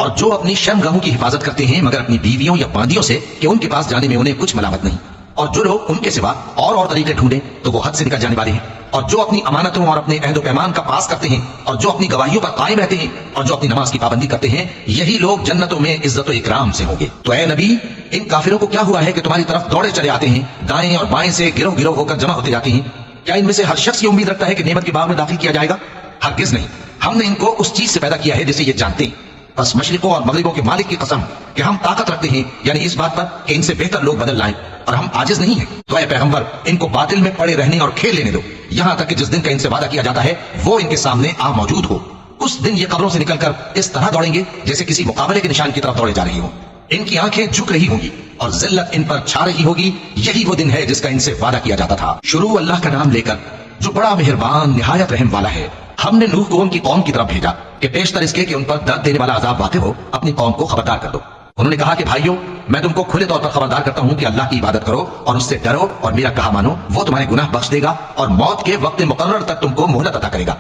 اور جو اپنی شرمگاہوں کی حفاظت کرتے ہیں مگر اپنی بیویوں یا باندیوں سے کہ ان کے پاس جانے میں انہیں کچھ ملامت نہیں، اور جو لوگ ان کے سوا اور طریقے ڈھونڈیں تو وہ حد سے نکل جانے والے ہیں، اور جو اپنی امانتوں اور اپنے عہد و پیمان کا پاس کرتے ہیں، اور جو اپنی گواہیوں پر قائم رہتے ہیں، اور جو اپنی نماز کی پابندی کرتے ہیں، یہی لوگ جنتوں میں عزت و اکرام سے ہوں گے۔ تو اے نبی، ان کافروں کو کیا ہوا ہے کہ تمہاری طرف دوڑے چلے آتے ہیں، دائیں اور بائیں سے گروہ گروہ ہو کر جمع ہوتے جاتے ہیں؟ کیا ان میں سے ہر شخص یہ امید رکھتا ہے کہ نعمت کے باغ میں داخل کیا جائے گا؟ ہرگز نہیں، ہم نے ان کو اس چیز سے پیدا کیا ہے جسے یہ جانتے ہیں۔ بس مشرقوں اور مغربوں کے مالک کی قسم کہ ہم طاقت رکھتے ہیں، یعنی اس بات پر کہ ان سے بہتر لوگ بدل لائیں، اور ہم عاجز نہیں ہیں۔ تو اے پیغمبر، ان کو باطل میں پڑے رہنے اور کھیل لینے دو، یہاں تک کہ جس دن کا ان سے وعدہ کیا جاتا ہے وہ ان کے سامنے موجود ہو۔ اس دن یہ قبروں سے نکل کر اس طرح دوڑیں گے جیسے کسی مقابلے کے نشان کی طرف دوڑے جا رہے ہوں۔ ان کی آنکھیں جھک رہی ہوں گی اور ذلت ان پر چھا رہی ہوگی۔ یہی وہ دن ہے جس کا ان سے وعدہ کیا جاتا تھا۔ شروع اللہ کا نام لے کر جو بڑا مہربان نہایت رحم والا ہے۔ ہم نے نوح کو ان کی قوم کی طرف بھیجا کہ پیشتر اس کے کہ ان پر درد دینے والا عذاب واقع ہو، اپنی قوم کو خبردار کر دو۔ انہوں نے کہا کہ بھائیو، میں تم کو کھلے طور پر خبردار کرتا ہوں کہ اللہ کی عبادت کرو اور اس سے ڈرو، اور میرا کہا مانو، وہ تمہارے گناہ بخش دے گا اور موت کے وقت مقرر تک تم کو مہلت عطا کرے گا۔